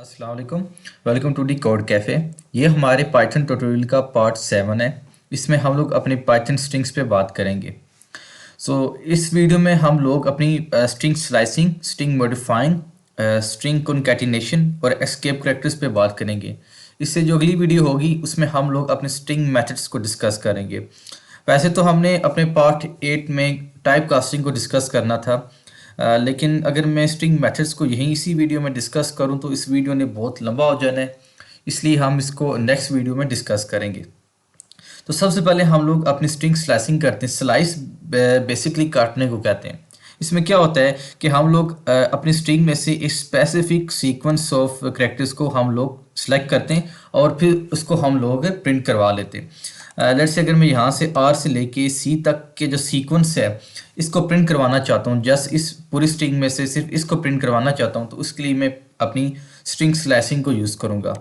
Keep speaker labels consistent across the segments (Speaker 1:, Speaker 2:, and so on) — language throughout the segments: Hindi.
Speaker 1: अस्सलाम वालेकुम। Welcome to the code cafe. ये हमारे पाइथन ट्यूटोरियल का पार्ट 7 है। इसमें हम लोग अपनी पाइथन स्ट्रिंग्स पे बात करेंगे। इस वीडियो में हम लोग अपनी string slicing, string modifying, string concatenation और एस्केप करैक्टर्स पे बात करेंगे। इससे जो अगली वीडियो होगी उसमें हम लोग अपने स्ट्रिंग मेथड्स को डिस्कस करेंगे। वैसे तो हमने अपने पार्ट 8 में टाइप कास्टिंग को डिस्कस करना था, लेकिन अगर मैं स्ट्रिंग मेथड्स को यहीं इसी वीडियो में डिस्कस करूं तो इस वीडियो ने बहुत लंबा हो जाना है, इसलिए हम इसको नेक्स्ट वीडियो में डिस्कस करेंगे। तो सबसे पहले हम लोग अपनी स्ट्रिंग स्लाइसिंग करते हैं। स्लाइस बेसिकली काटने को कहते हैं। इसमें क्या होता है कि हम लोग अपनी स्ट्रिंग में से एक स्पेसिफिक सीक्वेंस ऑफ कैरेक्टर्स को हम लोग सेलेक्ट करते हैं और फिर उसको हम लोग प्रिंट करवा लेते हैं। लेट्स से अगर मैं यहाँ से आर से लेके सी तक के जो सीक्वेंस है इसको प्रिंट करवाना चाहता हूँ, जस्ट इस पूरी स्ट्रिंग में से सिर्फ इसको प्रिंट करवाना चाहता हूँ, तो उसके लिए मैं अपनी स्ट्रिंग स्लैशिंग को यूज़ करूँगा।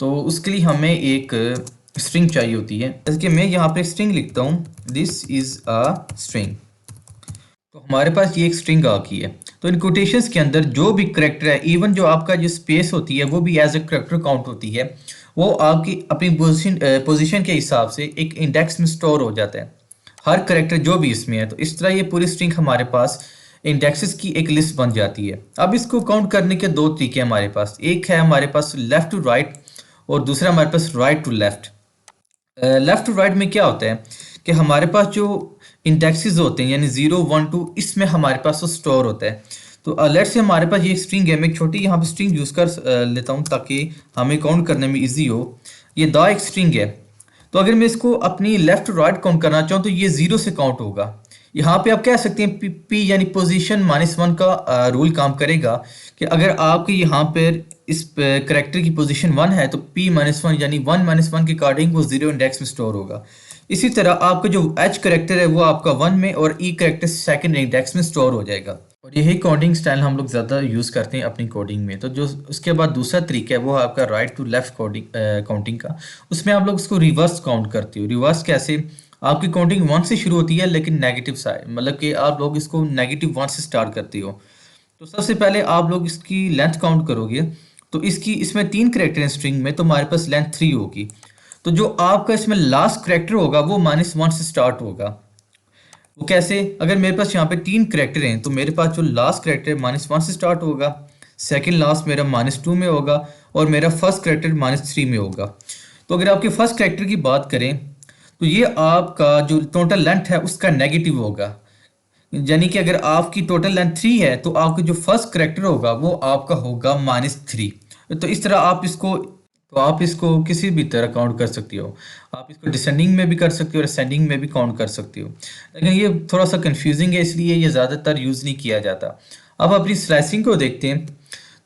Speaker 1: तो उसके लिए हमें एक स्ट्रिंग चाहिए होती है। जैसे कि मैं यहाँ पे स्ट्रिंग लिखता हूँ, दिस इज़ अ स्ट्रिंग। तो हमारे पास ये एक स्ट्रिंग आ गई है। तो इन कोटेशंस के अंदर जो भी करेक्टर है, इवन जो आपका जो स्पेस होती है वो भी एज ए करेक्टर काउंट होती है। वो आपकी अपनी पोजीशन के हिसाब से एक इंडेक्स में स्टोर हो जाता है, हर करेक्टर जो भी इसमें है। तो इस तरह ये पूरी स्ट्रिंग हमारे पास इंडेक्सेस की एक लिस्ट बन जाती है। अब इसको काउंट करने के दो तरीके हमारे पास, एक है हमारे पास लेफ्ट टू राइट और दूसरा हमारे पास right to left. Left to right में क्या होता है कि हमारे पास जो इंडेक्सेस होते हैं यानी 0 1 2, इसमें हमारे पास वो स्टोर होता है। तो लेट्स से हमारे पास ये स्ट्रिंग है, मैं एक छोटी यहाँ पे स्ट्रिंग यूज़ कर लेता हूँ ताकि हमें काउंट करने में इजी हो। ये द एक स्ट्रिंग है। तो अगर मैं इसको अपनी लेफ्ट टू राइट काउंट करना चाहूँ तो ये 0 से काउंट होगा। यहाँ पे आप कह सकते हैं पी यानी पोजीशन -1 का रूल काम करेगा कि अगर आपके यहाँ पर इस करेक्टर की पोजीशन 1 है तो p-1 यानी 1 - 1 के अकॉर्डिंग वो 0 इंडेक्स में स्टोर होगा। इसी तरह आपका जो h करेक्टर है वो आपका 1 में और e करेक्टर सेकंड इंडेक्स में स्टोर हो जाएगा। और यही कोडिंग स्टाइल हम लोग ज़्यादा यूज़ करते हैं अपनी कोडिंग में। तो जो उसके बाद दूसरा तरीका है वो है आपका right to left coding counting का। उसमें आप लोग उसको रिवर्स काउंट करते हो। रिवर्स कैसे? आपकी काउंटिंग 1 से शुरू होती है लेकिन नेगेटिव साइड, मतलब कि आप लोग इसको -1 से स्टार्ट करते हो। तो सबसे पहले आप लोग इसकी लेंथ काउंट करोगे। तो इसमें 3 करेक्टर हैं स्ट्रिंग में, तो हमारे पास लेंथ 3 होगी। तो जो आपका इसमें लास्ट करेक्टर होगा वो -1 से स्टार्ट होगा। वो कैसे? अगर मेरे पास यहाँ पे 3 करेक्टर हैं तो मेरे पास जो लास्ट करेक्टर है -1 से स्टार्ट होगा, सेकंड लास्ट मेरा -2 में होगा और मेरा फर्स्ट करेक्टर -3 में होगा। तो अगर आपके फर्स्ट करेक्टर की बात करें तो ये आपका जो टोटल लेंथ है उसका नेगेटिव होगा। यानी कि अगर आपकी टोटल लेंथ 3 है तो आपका जो फर्स्ट करेक्टर होगा वो आपका होगा -3। तो इस तरह आप इसको किसी भी तरह काउंट कर सकते हो। आप इसको डिसेंडिंग में भी कर सकते हो और असेंडिंग में भी काउंट कर सकते हो, लेकिन ये थोड़ा सा कंफ्यूजिंग है इसलिए ये ज़्यादातर यूज़ नहीं किया जाता। अब अपनी स्लाइसिंग को देखते हैं।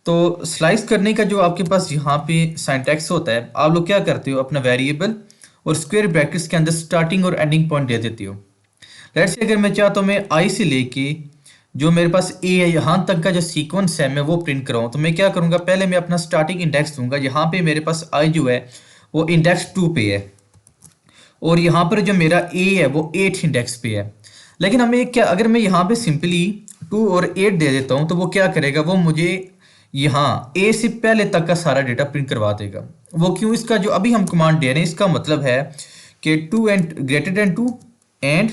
Speaker 1: तो स्लाइस करने का जो आपके पास यहाँ पे सिंटैक्स होता है, आप लोग क्या करते हो, अपना वेरिएबल और स्क्वायर ब्रैकेट्स के अंदर स्टार्टिंग और एंडिंग पॉइंट दे देते हो। लेट्स से अगर मैं चाहता हूँ मैं आई से लेके जो मेरे पास ए है यहाँ तक का जो सीक्वेंस है मैं वो प्रिंट कराऊँ, तो मैं क्या करूँगा, पहले मैं अपना स्टार्टिंग इंडेक्स दूंगा। यहाँ पे मेरे पास आई जो है वो इंडेक्स 2 पे है और यहाँ पर जो मेरा ए है वो 8 इंडेक्स पे है। लेकिन हमें क्या, अगर मैं यहाँ पे सिंपली 2 और 8 दे देता हूँ तो वो क्या करेगा, वो मुझे यहाँ ए से पहले तक का सारा डेटा प्रिंट करवा देगा। वो क्यों? इसका जो अभी हम कमांड दे रहे हैं इसका मतलब है कि 2 and greater than 2 and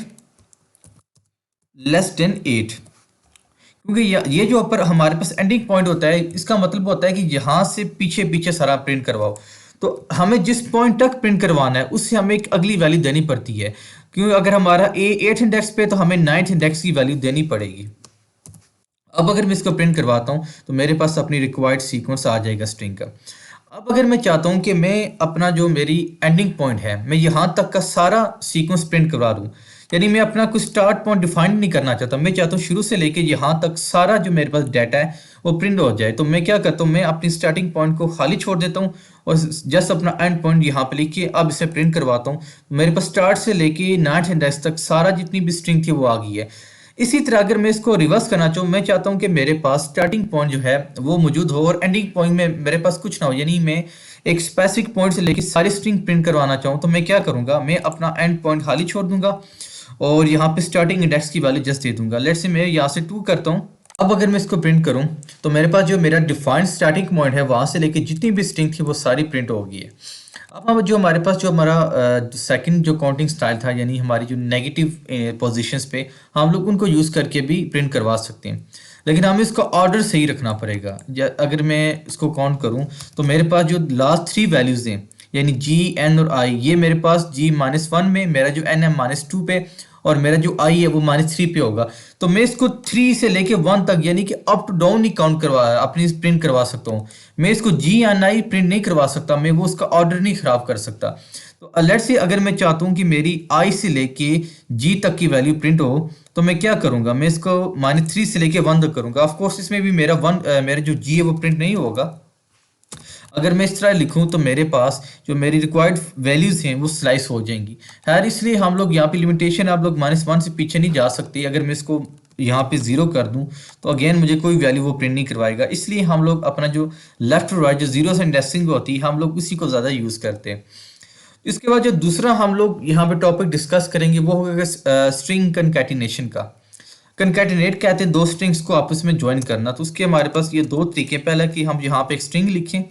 Speaker 1: less than 8। क्योंकि ये जो ऊपर हमारे पास एंडिंग पॉइंट होता है इसका मतलब होता है कि यहाँ से पीछे पीछे सारा प्रिंट करवाओ। तो हमें जिस पॉइंट तक प्रिंट करवाना है उससे हमें एक अगली वैल्यू देनी पड़ती है। क्योंकि अगर हमारा ए 8 इंडेक्स पे तो हमें 9th इंडेक्स की वैल्यू देनी पड़ेगी। अब अगर मैं इसको प्रिंट करवाता हूँ तो मेरे पास अपनी रिक्वायर्ड सीक्वेंस आ जाएगा स्ट्रिंग का। अब अगर मैं चाहता हूँ कि मैं अपना जो मेरी एंडिंग पॉइंट है मैं यहाँ तक का सारा सीक्वेंस प्रिंट करवा दूँ, यानी मैं अपना कुछ स्टार्ट पॉइंट डिफाइन नहीं करना चाहता, मैं चाहता हूँ शुरू से लेके यहाँ तक सारा जो मेरे पास डाटा है वो प्रिंट हो जाए। तो मैं क्या करता हूँ, मैं अपनी स्टार्टिंग पॉइंट को खाली छोड़ देता हूँ और जस्ट अपना एंड पॉइंट यहाँ पे लिख के अब इसे प्रिंट करवाता हूँ। मेरे पास स्टार्ट से लेके 9th इंडेक्स तक सारा जितनी भी स्ट्रिंग थी वो आ गई है। इसी तरह अगर मैं इसको रिवर्स करना चाहूँ, मैं चाहता हूँ कि मेरे पास स्टार्टिंग पॉइंट जो है वो मौजूद हो और एंडिंग पॉइंट में मेरे पास कुछ ना हो, यानी मैं एक स्पेसिफिक पॉइंट से लेकर सारी स्ट्रिंग प्रिंट करवाना चाहूँ, तो मैं क्या करूँगा, मैं अपना एंड पॉइंट खाली छोड़ दूंगा और यहाँ पे स्टार्टिंग इंडेक्स की वैल्यू जस्ट दे दूंगा। लेट्स से मैं यहाँ से 2 करता हूँ अब अगर मैं इसको प्रिंट करूं तो मेरे पास जो मेरा डिफाइंड स्टार्टिंग पॉइंट है वहां से लेके जितनी भी स्ट्रिंग थी वो सारी प्रिंट हो गई है। अब हम जो हमारे पास जो हमारा सेकंड जो काउंटिंग स्टाइल था, यानी हमारी जो नेगेटिव पोजीशंस पे हम लोग उनको यूज़ करके भी प्रिंट करवा सकते हैं, लेकिन हमें इसका ऑर्डर सही रखना पड़ेगा। अगर मैं इसको काउंट करूं तो मेरे पास जो लास्ट थ्री वैल्यूज़ हैं यानी जी, एन और आई, ये मेरे पास जी -1 में, मेरा जो एन है -2 पे, और मेरा जो आई है वो -3 पे होगा। तो मैं इसको 3 से लेके 1 तक यानी कि अप टू डाउन ही काउंट करवा अपनी प्रिंट करवा सकता हूँ। मैं इसको जी या आई प्रिंट नहीं करवा सकता, मैं वो उसका ऑर्डर नहीं खराब कर सकता। तो लेट्स से अगर मैं चाहता हूँ कि मेरी आई से लेके जी तक की वैल्यू प्रिंट हो तो मैं क्या करूँगा, मैं इसको -3 से लेके 1 तक करूँगा। ऑफकोर्स इसमें भी मेरा जो जी है वो प्रिंट नहीं होगा। अगर मैं इस तरह लिखूं तो मेरे पास जो मेरी रिक्वायर्ड वैल्यूज हैं वो स्लाइस हो जाएंगी। खैर, इसलिए हम लोग यहाँ पे लिमिटेशन, आप लोग -1 से पीछे नहीं जा सकते। अगर मैं इसको यहाँ पे 0 कर दूं तो अगेन मुझे कोई वैल्यू वो प्रिंट नहीं करवाएगा। इसलिए हम लोग अपना जो लेफ्ट और राइट जो जीरो इंडेक्सिंग होती है हम लोग उसी को ज़्यादा यूज़ करते हैं। इसके बाद जो दूसरा हम लोग यहाँ पे टॉपिक डिस्कस करेंगे वो होगा स्ट्रिंग कंकैटिनेशन का। कंकैटिनेट कहते हैं दो स्ट्रिंग्स को आपस में ज्वाइन करना। तो उसके हमारे पास ये दो तरीके, पहला कि हम यहाँ पे एक स्ट्रिंग लिखें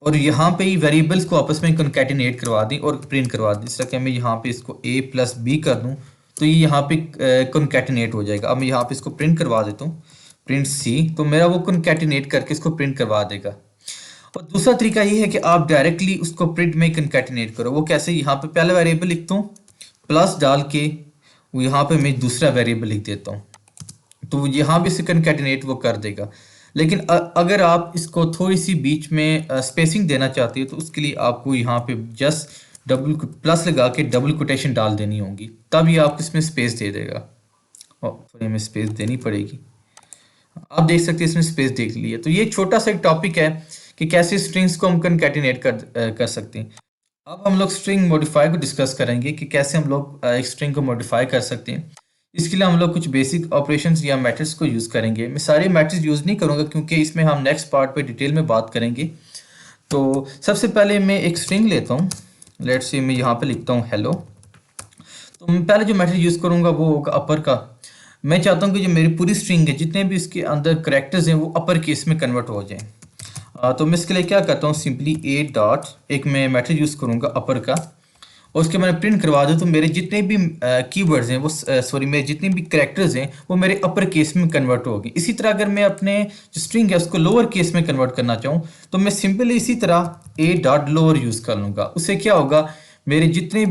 Speaker 1: और यहाँ पे ही वेरिएबल्स को आपस में कंकैटिनेट करवा दें और प्रिंट करवा दें। जैसा कि मैं यहाँ पे इसको a + b कर दूँ तो ये यहाँ पे कंकैटिनेट हो जाएगा। अब मैं यहाँ पे इसको प्रिंट करवा देता हूँ, प्रिंट c, तो मेरा वो कंकैटिनेट करके इसको प्रिंट करवा देगा। और दूसरा तरीका ये है कि आप डायरेक्टली उसको प्रिंट में कंकैटिनेट करो। वो कैसे, यहाँ पे पहला वेरिएबल लिखता हूँ, प्लस डाल के वो यहाँ पे मैं दूसरा वेरिएबल लिख देता हूँ, तो यहाँ भी से कंकैटिनेट वो कर देगा। लेकिन अगर आप इसको थोड़ी सी बीच में स्पेसिंग देना चाहते हो तो उसके लिए आपको यहाँ पे जस्ट डबल प्लस लगा के डबल कोटेशन डाल देनी होगी, तब ये आपको इसमें स्पेस दे देगा। और थोड़ी हमें स्पेस देनी पड़ेगी। आप देख सकते हैं इसमें स्पेस देख ली है। तो ये छोटा सा एक टॉपिक है कि कैसे स्ट्रिंग्स को हम कंकैटिनेट कर सकते हैं। अब हम लोग स्ट्रिंग मॉडिफाई को डिस्कस करेंगे कि कैसे हम लोग एक स्ट्रिंग को मॉडिफाई कर सकते हैं। इसके लिए हम लोग कुछ बेसिक ऑपरेशंस या मेथड्स को यूज़ करेंगे। मैं सारे मेथड्स यूज़ नहीं करूँगा क्योंकि इसमें हम नेक्स्ट पार्ट पे डिटेल में बात करेंगे। तो सबसे पहले मैं एक स्ट्रिंग लेता हूँ, लेट्स से मैं यहाँ पे लिखता हूँ हेलो। तो मैं पहले जो मेथड यूज़ करूँगा वो होगा अपर का। मैं चाहता हूँ कि जो मेरी पूरी स्ट्रिंग है जितने भी इसके अंदर करेक्टर्स हैं वो अपर केस में कन्वर्ट हो जाएँ। तो मैं इसके लिए क्या करता हूँ, सिंपली ए डॉट एक मैं मेथड यूज़ करूँगा अपर का, और उसके मैंने प्रिंट करवा दूँ तो मेरे जितने भी कीवर्ड्स हैं वो सॉरी मेरे जितने भी कैरेक्टर्स हैं वो मेरे अपर केस में कन्वर्ट हो गए। इसी तरह अगर मैं अपने जो स्ट्रिंग है उसको लोअर केस में कन्वर्ट करना चाहूँ तो मैं सिंपली इसी तरह ए डॉट लोअर यूज़ कर लूँगा। उससे क्या होगा, मेरे जितने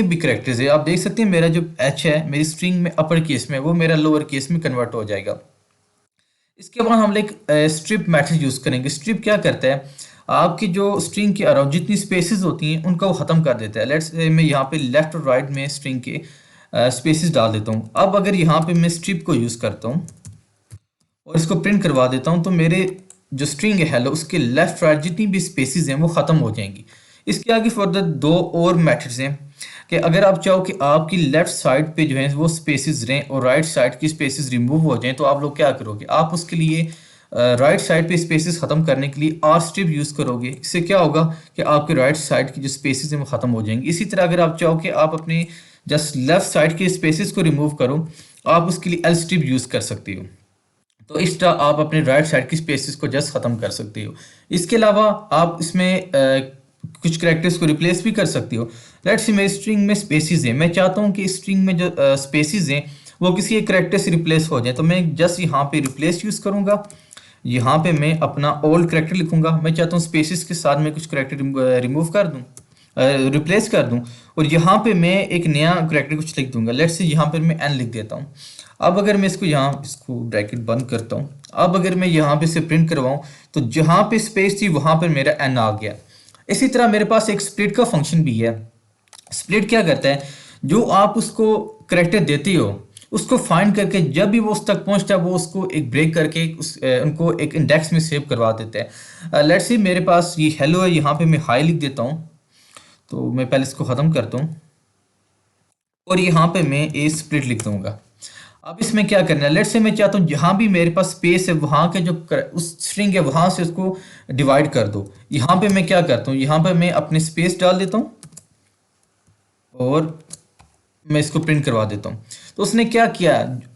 Speaker 1: भी कैरेक्टर्स है, आप देख सकते हैं मेरा जो एच है मेरी स्ट्रिंग में अपर केस में, वो मेरा लोअर केस में कन्वर्ट हो जाएगा। इसके बाद हम एक स्ट्रिप मेथड यूज़ करेंगे। स्ट्रिप क्या करता है, आपकी जो स्ट्रिंग के अराउंड जितनी स्पेसेस होती हैं उनका वो ख़त्म कर देता है। लेट्स मैं यहाँ पे लेफ्ट और राइट में स्ट्रिंग के स्पेसेस डाल देता हूँ। अब अगर यहाँ पे मैं स्ट्रिप को यूज़ करता हूँ और इसको प्रिंट करवा देता हूँ तो मेरे जो स्ट्रिंग है हेलो उसके लेफ्ट राइट जितनी भी स्पेसेस हैं वो ख़त्म हो जाएंगी। इसके आगे फर्दर दो और मेथड्स हैं कि अगर आप चाहो कि आपकी लेफ्ट साइड पे जो है वो स्पेसेस रहें और राइट साइड की स्पेसेस रिमूव हो जाएं, तो आप लोग क्या करोगे, आप उसके लिए राइट साइड पे स्पेसेस ख़त्म करने के लिए आर स्ट्रिप यूज़ करोगे। इससे क्या होगा कि आपके राइट साइड की जो स्पेसेस हैं वो ख़त्म हो जाएंगी। इसी तरह अगर आप चाहो कि आप अपने जस्ट लेफ्ट साइड के स्पेसेस को रिमूव करो, आप उसके लिए एल स्ट्रिप यूज़ कर सकते हो। तो इस तरह आप अपने राइट साइड की स्पेसेस को जस्ट ख़त्म कर सकते हो। इसके अलावा आप इसमें कुछ कैरेक्टर्स को रिप्लेस भी कर सकते हो। लेट्स से मेरी स्ट्रिंग में स्पेसेस हैं, मैं चाहता हूँ कि स्ट्रिंग में जो स्पेसेस हैं वो किसी एक कैरेक्टर से रिप्लेस हो जाए, तो मैं जस्ट यहाँ पे रिप्लेस यूज़ करूँगा। यहाँ पे मैं अपना ओल्ड कैरेक्टर लिखूंगा। मैं चाहता हूँ स्पेसेस के साथ मैं कुछ कैरेक्टर रिमूव कर दूँ, रिप्लेस कर दूँ, और यहाँ पे मैं एक नया कैरेक्टर कुछ लिख दूंगा। लेट्स से यहाँ पर मैं एन लिख देता हूँ। अब अगर मैं इसको ब्रैकेट बंद करता हूँ, अब अगर मैं यहाँ पे से प्रिंट करवाऊँ तो जहाँ पे स्पेस थी वहाँ पर मेरा एन आ गया। इसी तरह मेरे पास एक स्प्लिट का फंक्शन भी है। स्प्लिट क्या करता है, जो आप उसको करेक्टर देते हो उसको फाइंड करके जब भी वो उस तक पहुंचता है वो उसको एक ब्रेक करके उनको एक इंडेक्स में सेव करवा देते हैं। लेट्स सी मेरे पास ये हेलो है, यहाँ पे मैं हाई लिख देता हूँ। तो मैं पहले इसको ख़त्म करता हूँ और यहाँ पे मैं ए स्प्लिट लिख दूंगा। अब इसमें क्या करना है, लेट्स से मैं चाहता हूँ जहाँ भी मेरे पास स्पेस है वहाँ के जो उस स्ट्रिंग है वहाँ से उसको डिवाइड कर दो। यहाँ पे मैं क्या करता हूँ, यहाँ पे मैं अपने स्पेस डाल देता हूँ और मैं इसको प्रिंट करवा देता हूँ। तो उसने क्या किया,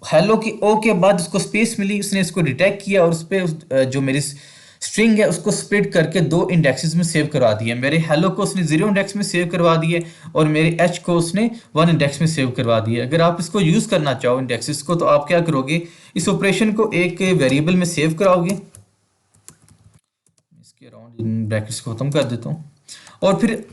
Speaker 1: हेलो की ओ के बाद उसको स्पेस मिली, उसने इसको डिटेक्ट किया और उस पर जो मेरी स्ट्रिंग है उसको स्प्लिट करके दो इंडेक्सेस में सेव करवा दिया। मेरे हेलो को उसने 0 इंडेक्स में सेव करवा दिए और मेरे एच को उसने 1 इंडेक्स में सेव करवा दिया। अगर आप इसको यूज़ करना चाहो इंडेक्सेस को, तो आप क्या करोगे, इस ऑपरेशन को एक वेरिएबल में सेव कराओगे, इसके अराउंड ब्रैकेट्स को खत्म कर देता हूँ, और फिर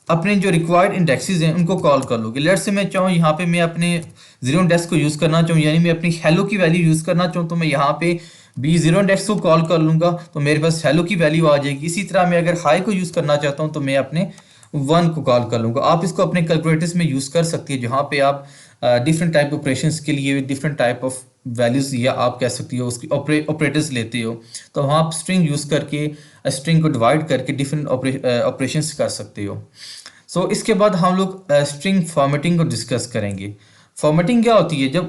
Speaker 1: अपने जो रिक्वायर्ड इंडेक्सेस हैं उनको कॉल कर लोगे। लेट्स से मैं चाहूँ यहाँ पे मैं अपने 0 इंडेक्स को यूज़ करना चाहूँ, यानी मैं अपनी हेलो की वैल्यू यूज़ करना चाहूँ, तो मैं यहाँ पे बी 0 इंडेक्स को कॉल कर लूँगा तो मेरे पास हेलो की वैल्यू आ जाएगी। इसी तरह मैं अगर हाई को यूज़ करना चाहता हूँ तो मैं अपने 1 को कॉल कर लूँगा। आप इसको अपने कैलकुलेटर्स में यूज़ कर सकती है, जहाँ पे आप डिफरेंट टाइप ऑपरेशंस के लिए डिफरेंट टाइप ऑफ वैल्यूज़, या आप कह सकती हो उसकी ऑपरेटर्स लेते हो, तो वहाँ आप स्ट्रिंग यूज़ करके स्ट्रिंग को डिवाइड करके डिफरेंट ऑपरेशंस कर सकते हो। सो इसके बाद हम लोग स्ट्रिंग फॉर्मेटिंग को डिस्कस करेंगे। फॉर्मेटिंग क्या होती है,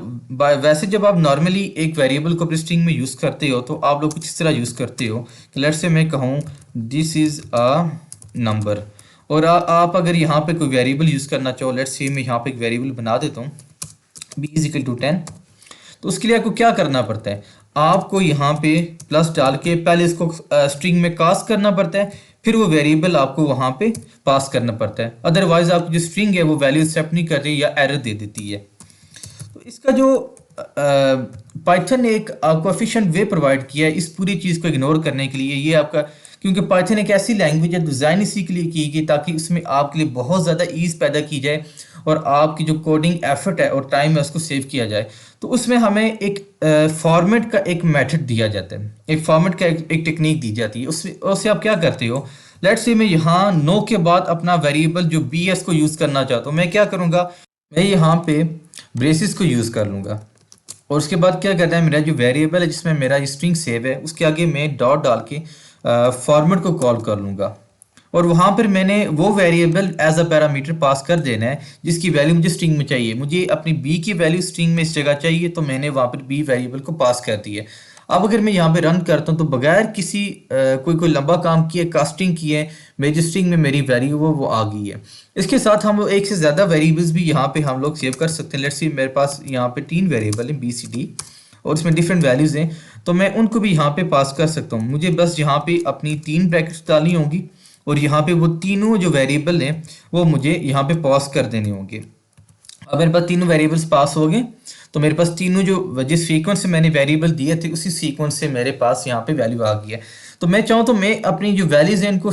Speaker 1: वैसे जब आप नॉर्मली एक वेरिएबल को अपनी स्ट्रिंग में यूज़ करते हो तो आप लोग कुछ इस तरह यूज़ करते हो कि लेट्स से मैं कहूँ दिस इज़ अ नंबर, और आप अगर यहाँ पे कोई वेरिएबल यूज़ करना चाहो, लेट्स से मैं यहाँ पे एक वेरिएबल बना देता हूँ b इज इक्वल टू 10, तो उसके लिए आपको क्या करना पड़ता है, आपको यहाँ पे प्लस डाल के पहले इसको स्ट्रिंग में कास्ट करना पड़ता है, फिर वो वेरिएबल आपको वहाँ पे पास करना पड़ता है। अदरवाइज आपकी जो स्ट्रिंग है वो वैल्यू एक्सेप्ट नहीं कर रही या एरर दे देती है। तो इसका जो पाइथन ने एक आपको एफिशिएंट वे प्रोवाइड किया है इस पूरी चीज़ को इग्नोर करने के लिए, ये आपका, क्योंकि पाइथन एक ऐसी लैंग्वेज है डिज़ाइन इसी के लिए की गई ताकि उसमें आपके लिए बहुत ज़्यादा ईज पैदा की जाए और आपकी जो कोडिंग एफर्ट है और टाइम है उसको सेव किया जाए। तो उसमें हमें एक फॉर्मेट का एक मेथड दिया जाता है, एक फॉर्मेट का एक टेक्निक दी जाती है। उससे आप क्या करते हो, लेट्स से मैं यहाँ नो के बाद अपना वेरिएबल जो बी एस को यूज़ करना चाहता हूँ, मैं क्या करूँगा, मैं यहाँ पे ब्रेसिस को यूज़ कर लूँगा और उसके बाद क्या करना है, मेरा जो वेरिएबल है जिसमें मेरा स्ट्रिंग सेव है उसके आगे मैं डॉट डाल के फॉर्मेट को कॉल कर लूँगा और वहाँ पर मैंने वो variable as a parameter pass कर देना है जिसकी वैल्यू मुझे स्ट्रिंग में चाहिए। मुझे अपनी बी की वैल्यू स्ट्रिंग में इस जगह चाहिए, तो मैंने वहाँ पर बी वेरिएबल को पास कर दी है। अब अगर मैं यहाँ पे रन करता हूँ तो बगैर किसी कोई लंबा काम किए, कास्टिंग किए, मेरी जो स्ट्रिंग में मेरी वैल्यू वो आ गई है। इसके साथ हम एक से ज़्यादा वेरिएबल्स भी यहाँ पे हम लोग सेव कर सकते हैं। लेट्स सी मेरे पास यहाँ पे 3 वेरिएबल हैं बी सी डी और इसमें डिफरेंट वैल्यूज़ हैं, तो मैं उनको भी यहाँ पे पास कर सकता हूँ। मुझे बस यहाँ पे अपनी 3 ब्रैकेट्स डालनी होंगी और यहाँ पे वो तीनों जो वेरिएबल हैं वो मुझे यहाँ पे पास कर देने होंगे। अब मेरे पास तीनों वेरिएबल्स पास हो गए तो मेरे पास तीनों जो जिस सीक्वेंस से मैंने वेरिएबल दिए थे उसी सीक्वेंस से मेरे पास यहाँ पे वैल्यू आ गई है। तो मैं चाहूँ तो मैं अपनी जो वैल्यूज हैं इनको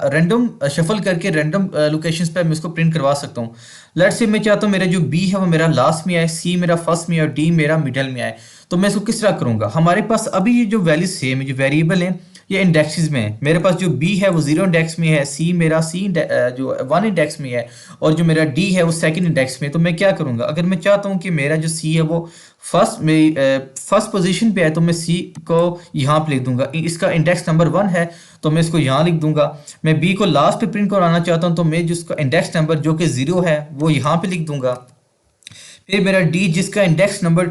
Speaker 1: रैंडम शफल करके रैंडम लोकेशंस पे मैं इसको प्रिंट करवा सकता हूँ। लेट्स से मैं चाहता हूँ मेरा जो बी है वो मेरा लास्ट में आए, सी मेरा फर्स्ट में और डी मेरा मिडल में आए। तो मैं इसको किस तरह करूँगा, हमारे पास अभी ये जो वैल्यूज सेम है, जो वेरिएबल है ये इंडेक्सेस में है। मेरे पास जो b है वो 0 इंडेक्स में है, c मेरा जो 1 इंडेक्स में है और जो मेरा d है वो सेकंड इंडेक्स में है। तो मैं क्या करूंगा, अगर मैं चाहता हूं कि मेरा जो c है वो फर्स्ट पोजीशन पे है तो मैं c को यहाँ पे लिख दूंगा, इसका इंडेक्स नंबर 1 है तो मैं इसको यहाँ लिख दूंगा। मैं b को लास्ट पे प्रिंट कराना चाहता हूँ तो मैं जिसका इंडेक्स नंबर जो कि 0 है वो यहाँ पे लिख दूंगा। फिर मेरा d जिसका इंडेक्स नंबर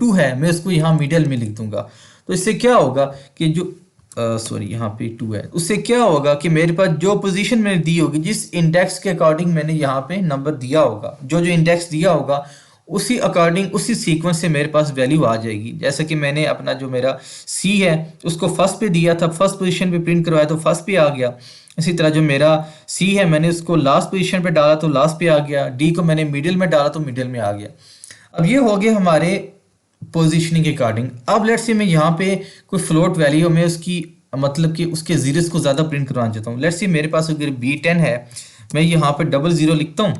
Speaker 1: 2 है मैं उसको यहाँ मिडल में लिख दूंगा। तो इससे क्या होगा कि जो सॉरी यहाँ पे 2 है, उससे क्या होगा कि मेरे पास जो पोजीशन मैंने दी होगी, जिस इंडेक्स के अकॉर्डिंग मैंने यहाँ पे नंबर दिया होगा, जो जो इंडेक्स दिया होगा उसी अकॉर्डिंग उसी सीक्वेंस से मेरे पास वैल्यू आ जाएगी। जैसे कि मैंने अपना जो मेरा सी है उसको फर्स्ट पे दिया था, फर्स्ट पोजीशन पे प्रिंट करवाया तो फर्स्ट पे आ गया। इसी तरह जो मेरा सी है मैंने उसको लास्ट पोजीशन पे डाला तो लास्ट पे आ गया, डी को मैंने मिडिल में डाला तो मिडिल में आ गया। अब ये हो गया हमारे पोजीशनिंग के अकॉर्डिंग। अब लेट्स से मैं यहाँ पे कोई फ्लोट वैल्यू में उसकी मतलब कि उसके जीरोस को ज़्यादा प्रिंट करवाना चाहता हूँ। लेट्स से मेरे पास अगर B10 है, मैं यहाँ पे 00 लिखता हूँ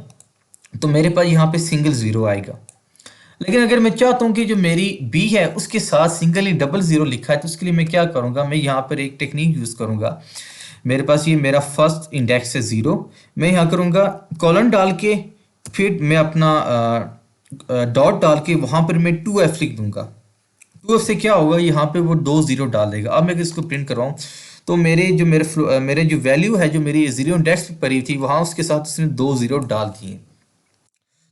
Speaker 1: तो मेरे पास यहाँ पे सिंगल 0 आएगा। लेकिन अगर मैं चाहता हूँ कि जो मेरी B है उसके साथ सिंगल ही 00 लिखा है तो उसके लिए मैं क्या करूँगा, मैं यहाँ पर एक टेक्निक यूज़ करूँगा। मेरे पास ये मेरा फर्स्ट इंडेक्स है 0, मैं यहाँ करूँगा कॉलन डाल के फिर मैं अपना डॉट डाल के वहाँ पर मैं 2F लिख दूंगा। 2F से क्या होगा, यहाँ पे वो 2 0 डाल देगा। अब मैं इसको प्रिंट करवाऊँ तो मेरे जो वैल्यू है जो मेरी 0 इंडेक्स पे पड़ी थी वहाँ उसके साथ उसने 2 0 डाल दिए।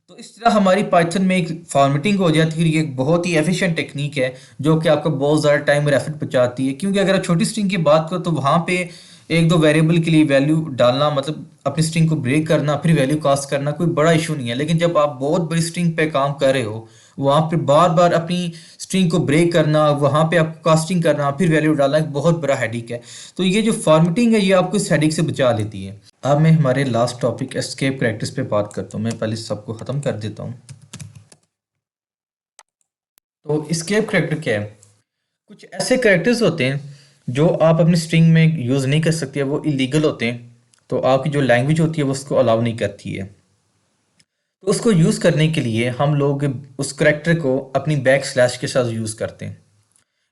Speaker 1: तो इस तरह हमारी पाइथन में एक फॉर्मेटिंग हो जाती है। ये एक बहुत ही एफिशिएंट टेक्निक है जो कि आपको बहुत ज़्यादा टाइम और एफर्ट बचाती है, क्योंकि अगर आप छोटी स्ट्रिंग की बात करो तो वहाँ पे एक दो वेरिएबल के लिए वैल्यू डालना मतलब अपनी स्ट्रिंग को ब्रेक करना फिर वैल्यू कास्ट करना कोई बड़ा इशू नहीं है। लेकिन जब आप बहुत बड़ी स्ट्रिंग पे काम कर रहे हो वहाँ पे बार बार अपनी स्ट्रिंग को ब्रेक करना, वहाँ पे आपको कास्टिंग करना, फिर वैल्यू डालना एक बहुत बड़ा हेडिक है। तो ये जो फॉर्मेटिंग है ये आपको इस हेडिक से बचा लेती है। अब मैं हमारे लास्ट टॉपिक एस्केप करैक्टर्स पे बात करता हूँ। मैं पहले सबको ख़त्म कर देता हूँ। तो एस्केप करैक्टर क्या है? कुछ ऐसे करैक्टर्स होते हैं जो आप अपनी स्ट्रिंग में यूज़ नहीं कर सकते, वो इलीगल होते हैं। तो आपकी जो लैंग्वेज होती है वो उसको अलाउ नहीं करती है। तो उसको यूज़ करने के लिए हम लोग उस करैक्टर को अपनी बैक स्लैश के साथ यूज़ करते हैं।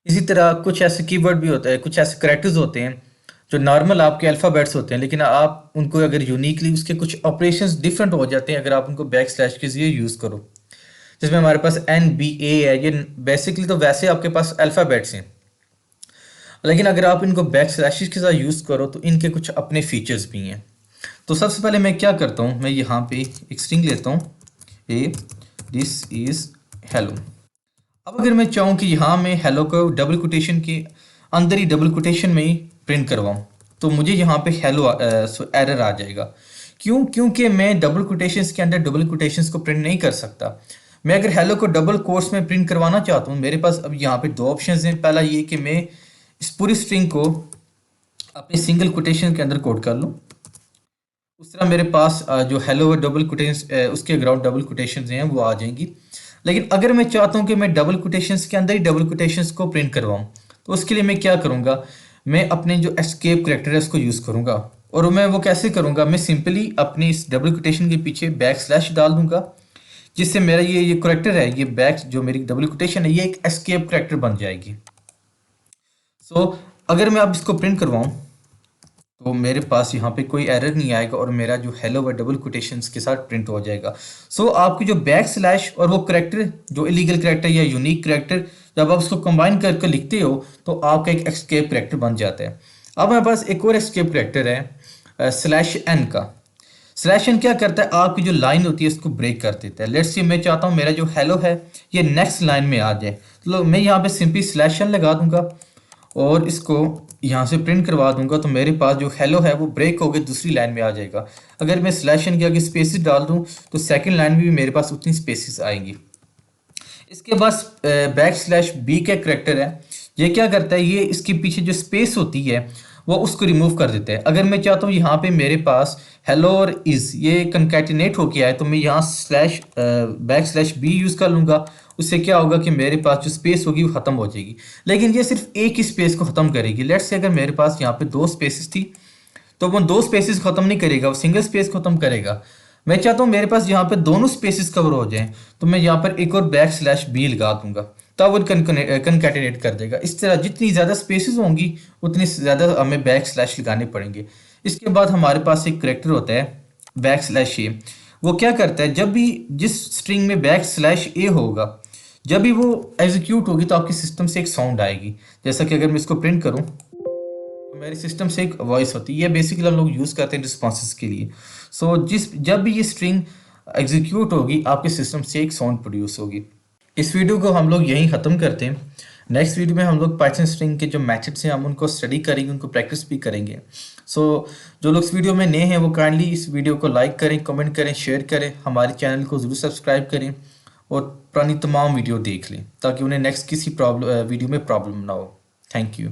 Speaker 1: इसी तरह कुछ ऐसे कीवर्ड भी होते हैं, कुछ ऐसे करैक्टर्स होते हैं जो नॉर्मल आपके अल्फ़ाबेट्स होते हैं, लेकिन आप उनको अगर यूनिकली उसके कुछ ऑपरेशंस डिफरेंट हो जाते हैं अगर आप उनको बैक स्लैश के ज़रिए यूज़ करो। जिसमें हमारे पास NBA है, ये बेसिकली तो वैसे आपके पास अल्फ़ाबेट्स हैं, लेकिन अगर आप इनको बैक स्लैशेस के साथ यूज़ करो तो इनके कुछ अपने फीचर्स भी हैं। तो सबसे पहले मैं क्या करता हूँ, मैं यहाँ पे एक स्ट्रिंग लेता हूँ, ए दिस इज़ हेलो। अब अगर मैं चाहूँ कि यहाँ मैं हेलो को डबल कोटेशन के अंदर ही डबल कोटेशन में ही प्रिंट करवाऊँ, तो मुझे यहाँ पे हेलो एरर आ जाएगा। क्यों? क्योंकि मैं डबल कोटेशंस के अंदर डबल कोटेशंस को प्रिंट नहीं कर सकता। मैं अगर हेलो को डबल कोट्स में प्रिंट करवाना चाहता हूँ, मेरे पास अब यहाँ पे दो ऑप्शंस हैं। पहला ये कि मैं इस पूरी स्ट्रिंग को अपने सिंगल कोटेशन के अंदर कोड कर लूँ। उस तरह मेरे पास जो हेलो डबल कोटेशन उसके ग्राउंड डबल कोटेशन हैं वो आ जाएंगी। लेकिन अगर मैं चाहता हूँ कि मैं डबल कोटेशंस के अंदर ही डबल कोटेशंस को प्रिंट करवाऊँ, तो उसके लिए मैं क्या करूँगा, मैं अपने जो एस्केप करैक्टर है उसको यूज़ करूँगा। और मैं वो कैसे करूँगा, मैं सिंपली अपनी इस डबल कोटेशन के पीछे बैक स्लैश डाल दूंगा, जिससे मेरा ये करैक्टर है, ये बैक जो मेरी डबल कोटेशन है ये एक एस्केप करैक्टर बन जाएगी। सो अगर मैं अब इसको प्रिंट करवाऊँ तो मेरे पास यहाँ पे कोई एरर नहीं आएगा और मेरा जो हेलो व डबल कोटेशंस के साथ प्रिंट हो जाएगा। सो आपकी जो बैक स्लैश और वो करैक्टर जो इलीगल करैक्टर या यूनिक करैक्टर जब आप उसको कंबाइन करके लिखते हो तो आपका एक एस्केप करैक्टर बन जाता है। अब मेरे पास एक और एस्केप करैक्टर है स्लैश एन का। स्लैश एन क्या करता है, आपकी जो लाइन होती है उसको ब्रेक कर देता है। लेट्स से मैं चाहता हूँ मेरा जो हेलो है ये नेक्स्ट लाइन में आ जाए, तो मैं यहाँ पे सिंपली स्लैश एन लगा दूंगा और इसको यहाँ से प्रिंट करवा दूंगा, तो मेरे पास जो हेलो है वो ब्रेक होकर दूसरी लाइन में आ जाएगा। अगर मैं स्लैश एन के आगे स्पेसिस डाल दूँ तो सेकंड लाइन में भी मेरे पास उतनी स्पेसिस आएंगी। इसके बाद बैक स्लैश बी का करैक्टर है, ये क्या करता है, ये इसके पीछे जो स्पेस होती है वो उसको रिमूव कर देता है। अगर मैं चाहता हूँ यहाँ पे मेरे पास हेलो और इज ये कंकैटिनेट होके आए, तो मैं यहाँ slash back slash b use कर लूँगा। उससे क्या होगा कि मेरे पास जो स्पेस होगी वो ख़त्म हो जाएगी, लेकिन ये सिर्फ एक ही स्पेस को ख़त्म करेगी। लेट्स से अगर मेरे पास यहाँ पे दो स्पेसिस थी तो वो दो स्पेसिस ख़त्म नहीं करेगा, वो सिंगल स्पेस ख़त्म करेगा। मैं चाहता हूँ मेरे पास यहाँ पे दोनों स्पेसिस कवर हो जाएं, तो मैं यहाँ पर एक और बैक स्लैश बी लगा दूंगा, तब वो कनकैटिनेट कर देगा। इस तरह जितनी ज़्यादा स्पेसिस होंगी उतनी ज़्यादा हमें बैक स्लैश लगाने पड़ेंगे। इसके बाद हमारे पास एक करैक्टर होता है बैक स्लैश ए। वो क्या करता है, जब भी जिस स्ट्रिंग में बैक स्लैश ए होगा, जब भी वो एग्जीक्यूट होगी तो आपके सिस्टम से एक साउंड आएगी। जैसा कि अगर मैं इसको प्रिंट करूँ तो मेरे सिस्टम से एक वॉइस होती है, ये बेसिकली हम लोग यूज़ करते हैं रिस्पॉन्सेस के लिए। सो जब भी ये स्ट्रिंग एग्जीक्यूट होगी आपके सिस्टम से एक साउंड प्रोड्यूस होगी। इस वीडियो को हम लोग यहीं ख़त्म करते हैं। नेक्स्ट वीडियो में हम लोग पाइथन स्ट्रिंग के जो मेथड्स हैं हम उनको स्टडी करेंगे, उनको प्रैक्टिस भी करेंगे। सो जो लोग इस वीडियो में नए हैं वो काइंडली इस वीडियो को लाइक करें, कमेंट करें, शेयर करें, हमारे चैनल को ज़रूर सब्सक्राइब करें और पुरानी तमाम वीडियो देख लें ताकि उन्हें नेक्स्ट किसी वीडियो में प्रॉब्लम ना हो। Thank you.